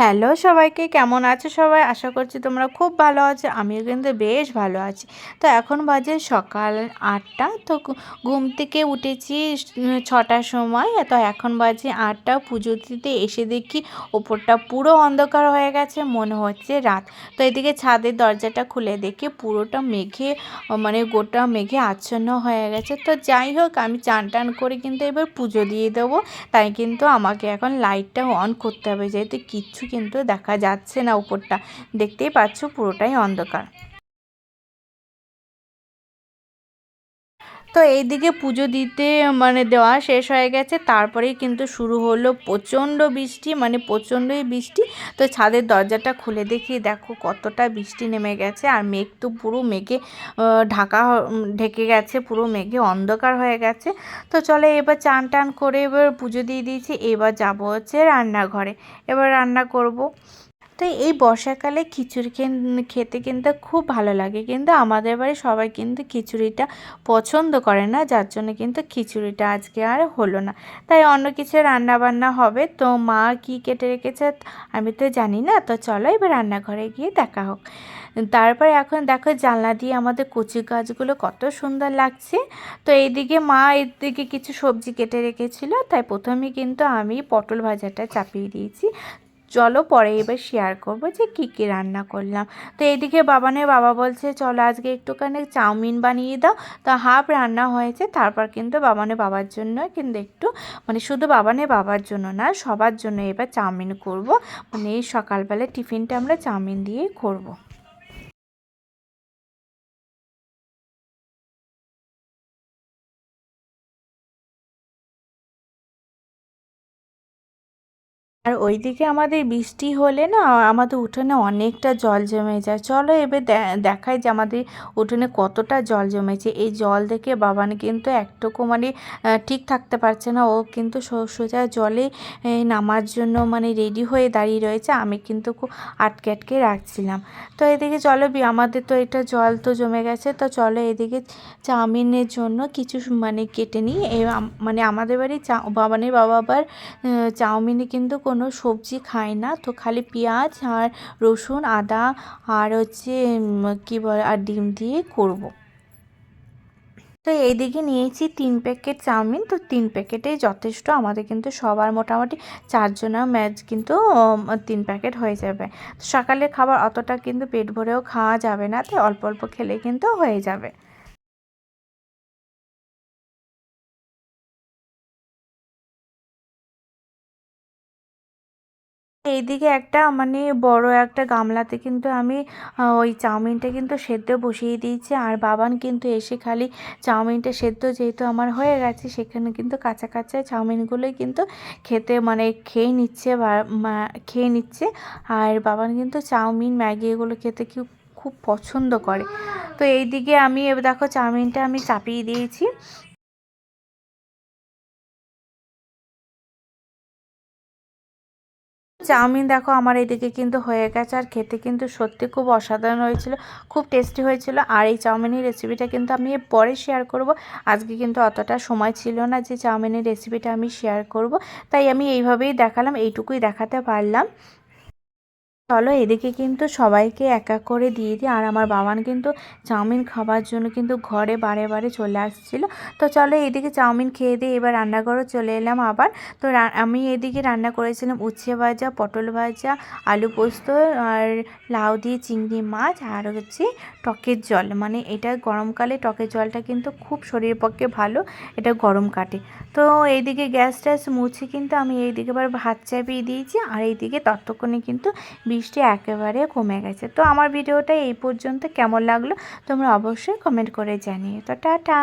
Hello সবাইকে, কেমন আছো সবাই? আশা করছি তোমরা খুব ভালো আছো। আমিও কিন্তু বেশ ভালো আছি। তো এখন বাজে সকাল ৮টা। তো ঘুম থেকে উঠেছি ৬টার সময়। তো এখন বাজে ৮টা। পুজো দিতে এসে দেখি ওপরটা পুরো অন্ধকার হয়ে গেছে, মনে হচ্ছে রাত। তো এদিকে ছাদের দরজাটা খুলে দেখি পুরোটা মেঘে গোটা মেঘে আচ্ছন্ন হয়ে গেছে। তো যাই হোক, আমি চান টান করে কিন্তু এবার পুজো দিয়ে দেবো। তাই কিন্তু আমাকে এখন লাইটটা অন করতে হবে, যেহেতু কিচ্ছু কিন্তু দেখা যাচ্ছে না, উপরটা দেখতেই পাচ্ছ পুরোটাই অন্ধকার। তো এইদিকে পুজো দিতে দেওয়া শেষ হয়ে গেছে, তারপরেই কিন্তু শুরু হলো প্রচণ্ড বৃষ্টি, প্রচণ্ডই বৃষ্টি। তো ছাদের দরজাটা খুলে দেখি, দেখো কতটা বৃষ্টি নেমে গেছে, আর মেঘ তো পুরো মেঘে ঢেকে গেছে, পুরো মেঘে অন্ধকার হয়ে গেছে। তো চলে এবার চান টান করে এবার পুজো দিয়ে দিয়েছি। এবার যাবো হচ্ছে রান্নাঘরে, এবার রান্না করব। তো এই বর্ষাকালে খিচুড়ি খেতে কিন্তু খুব ভালো লাগে, কিন্তু আমাদের বাড়ি সবাই কিন্তু খিচুড়িটা পছন্দ করে না, যার জন্য কিন্তু খিচুড়িটা আজকে আর হলো না। তাই অন্য কিছু রান্না বান্না হবে। তো মা কি কেটে রেখেছে আমি তো জানি না। তো চলো এবার রান্নাঘরে গিয়ে দেখা হোক। তারপরে এখন দেখো জানলা দিয়ে আমাদের কচি গাছগুলো কত সুন্দর লাগছে। তো এইদিকে মা এদিকে কিছু সবজি কেটে রেখেছিল, তাই প্রথমে কিন্তু আমি পটল ভাজাটা চাপিয়ে দিয়েছি। চলো পরে এবার শেয়ার করবো যে কী কী রান্না করলাম। তো এইদিকে বাবা বলছে চলো আজকে একটুখানি চাউমিন বানিয়ে দাও। তো হাফ রান্না হয়েছে, তারপর কিন্তু বাবার জন্য কিন্তু একটু শুধু বাবার জন্য না, সবার জন্য এবার চাউমিন করব। এই সকালবেলা টিফিনটা আমরা চাউমিন দিয়েই করবো। আর ওইদিকে আমাদের বৃষ্টি হলে না, আমাদের উঠোনে অনেকটা জল জমে যায়। চলো এবার দেখাই যে আমাদের উঠোনে কতটা জল জমেছে। এই জল দেখে বাবান কিন্তু একটুকু ঠিক থাকতে পারছে না, ও কিন্তু সোজা জলে নামার জন্য রেডি হয়ে দাঁড়িয়ে রয়েছে। আমি কিন্তু খুব আটকে আটকে রাখছিলাম। তো এদিকে চলো আমাদের তো এটা জল তো জমে গেছে। তো চলো এদিকে চাউমিনের জন্য কিছু কেটে নিই। আমাদের বাড়ি বাবানের বাবা আবার চাউমিনে কিন্তু কোনো সবজি খায় না, তো খালি পেঁয়াজ আর রসুন আদা আর হচ্ছে কী বলে আর ডিম দিয়ে করব। তো এইদিকে নিয়েছি 3 প্যাকেট চাউমিন। তো 3 প্যাকেটেই যথেষ্ট, আমাদের কিন্তু সবার মোটামুটি 4 জনের ম্যাচ কিন্তু 3 প্যাকেট হয়ে যাবে। তো সকালের খাবার অতটা কিন্তু পেট ভরেও খাওয়া যাবে না, তাই অল্প অল্প খেলে কিন্তু হয়ে যাবে। এইদিকে একটা বড় একটা গামলাতে কিন্তু আমি ওই চাউমিনটা কিন্তু সেদ্ধ বসিয়ে দিয়েছি, আর বাবান কিন্তু এসে খালি চাউমিনটা সেদ্ধ যেহেতু আমার হয়ে গেছে, সেখানে কিন্তু কাঁচা কাঁচা চাউমিনগুলোই কিন্তু খেতে খেয়ে নিচ্ছে বা খেয়ে নিচ্ছে। আর বাবান কিন্তু চাউমিন ম্যাগি এগুলো খেতে খুব খুব পছন্দ করে। তো এইদিকে আমি এবার দেখো চাউমিনটা আমি চাপিয়ে দিয়েছি। চাউমিন দেখো আমার এদিকে কিন্তু হয়ে গেছে, আর খেতে কিন্তু সত্যি খুব অসাধারণ হয়েছিল, খুব টেস্টি হয়েছিল। আর এই চাউমিনের রেসিপিটা কিন্তু আমি পরে শেয়ার করব। আজকে কিন্তু অতটা সময় ছিল না যে চাউমিনের রেসিপিটা আমি শেয়ার করব, তাই আমি এইভাবেই দেখালাম, এইটুকুই দেখাতে পারলাম। চলো এদিকে কিন্তু সবাইকে এক এক করে দিয়ে দিই। আর আমার বাবান কিন্তু চাউমিন খাবার জন্য কিন্তু ঘরে বারে বারে চলে আসছিল। তো চলো এদিকে চাউমিন খেয়ে দিয়ে এবার রান্নাঘরে চলে এলাম আবার। তো আমি এদিকে রান্না করেছিলাম উচ্ছে ভাজা, পটল ভাজা, আলু পোস্ত, আর লাউ দিয়ে চিংড়ি মাছ, আর হচ্ছে টকের জল। এটা গরমকালে টকের জলটা কিন্তু খুব শরীরের পক্ষে ভালো, এটা গরম কাটে। তো এইদিকে গ্যাস ট্যাস মুছে কিন্তু আমি এইদিকে আবার ভাত চাপিয়ে দিয়েছি, আর এইদিকে ততক্ষণে কিন্তু বৃষ্টি একেবারে কমে গেছে। তো আমার ভিডিওটা এই পর্যন্ত কেমন লাগলো তোমরা অবশ্যই কমেন্ট করে জানিও। তো টাটা।